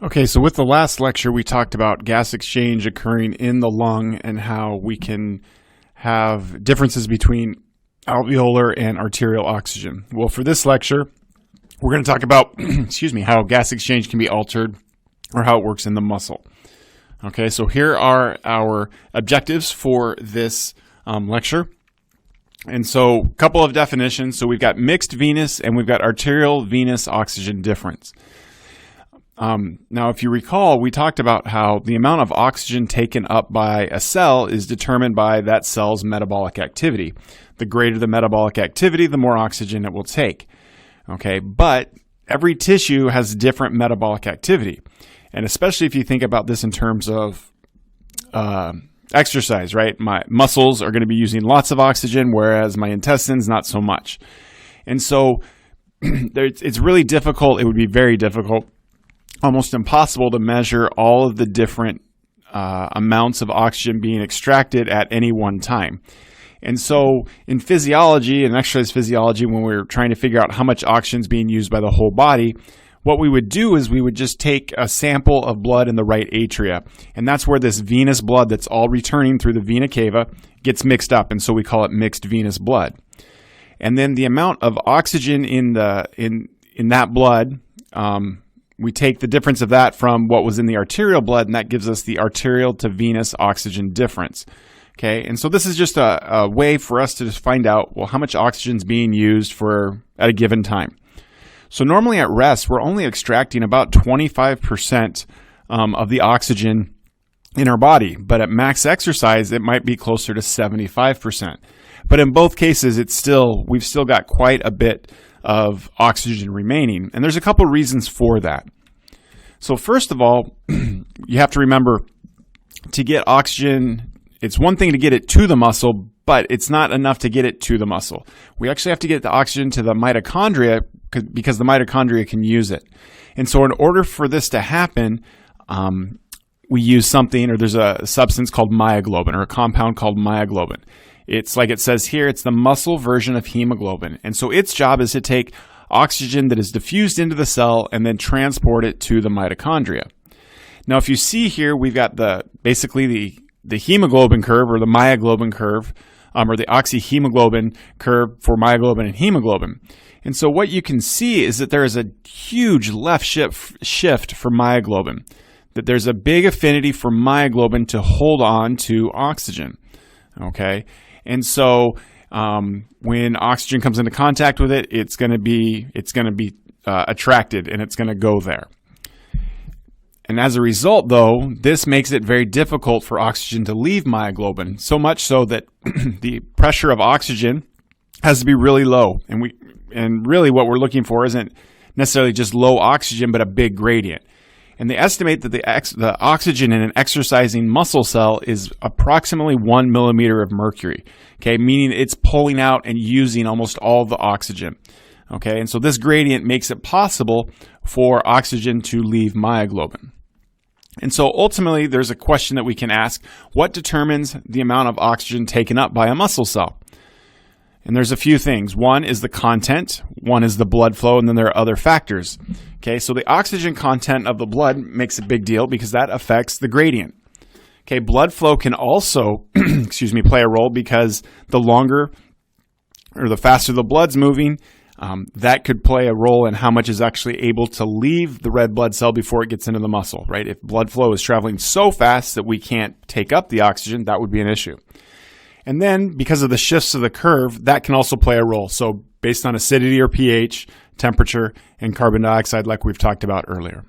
Okay, so with the last lecture, we talked about gas exchange occurring in the lung and how we can have differences between alveolar and arterial oxygen. Well, for this lecture, we're going to talk about, how gas exchange can be altered or how it works in the muscle. Okay, so here are our objectives for this lecture. And so a couple of definitions. So we've got mixed venous and we've got arterial-venous oxygen difference. Now, if you recall, we talked about how the amount of oxygen taken up by a cell is determined by that cell's metabolic activity. The greater the metabolic activity, the more oxygen it will take. Okay, but every tissue has different metabolic activity. And especially if you think about this in terms of exercise, right? My muscles are going to be using lots of oxygen, whereas my intestines, not so much. And so it's really difficult. It would be very difficult, almost impossible to measure all of the different amounts of oxygen being extracted at any one time. And so in physiology and exercise physiology, when we're trying to figure out how much oxygen is being used by the whole body, what we would do is we would just take a sample of blood in the right atria. And that's where this venous blood that's all returning through the vena cava gets mixed up. And so we call it mixed venous blood. And then the amount of oxygen in that blood, we take the difference of that from what was in the arterial blood, and that gives us the arterial to venous oxygen difference. Okay, and so this is just a way for us to just find out, well, how much oxygen is being used at a given time. So normally at rest, we're only extracting about 25% of the oxygen in our body, but at max exercise, it might be closer to 75%. But in both cases, we've still got quite a bit of oxygen remaining, and there's a couple reasons for that. So first of all, you have to remember to get oxygen, it's one thing to get it to the muscle, but it's not enough to get it to the muscle. We actually have to get the oxygen to the mitochondria because the mitochondria can use it. And so in order for this to happen, we use something, or there's a substance called myoglobin, or a compound called myoglobin. It's like it says here, it's the muscle version of hemoglobin. And so its job is to take oxygen that is diffused into the cell and then transport it to the mitochondria. Now, if you see here, we've got basically the hemoglobin curve, or the myoglobin curve, or the oxyhemoglobin curve for myoglobin and hemoglobin. And so what you can see is that there is a huge left shift for myoglobin, that there's a big affinity for myoglobin to hold on to oxygen. Okay, and so when oxygen comes into contact with it, it's going to be attracted, and it's going to go there. And as a result, though, this makes it very difficult for oxygen to leave myoglobin, so much so that the pressure of oxygen has to be really low. And really what we're looking for isn't necessarily just low oxygen, but a big gradient. And they estimate that the oxygen in an exercising muscle cell is approximately 1 millimeter of mercury, okay, meaning it's pulling out and using almost all the oxygen. Okay, and so this gradient makes it possible for oxygen to leave myoglobin. And so ultimately, there's a question that we can ask: what determines the amount of oxygen taken up by a muscle cell? And there's a few things. One is the content, one is the blood flow, and then there are other factors. Okay, so the oxygen content of the blood makes a big deal because that affects the gradient. Okay, blood flow can also, play a role because the longer or the faster the blood's moving, that could play a role in how much is actually able to leave the red blood cell before it gets into the muscle, right? If blood flow is traveling so fast that we can't take up the oxygen, that would be an issue. And then because of the shifts of the curve, that can also play a role. So based on acidity or pH, temperature, and carbon dioxide, like we've talked about earlier.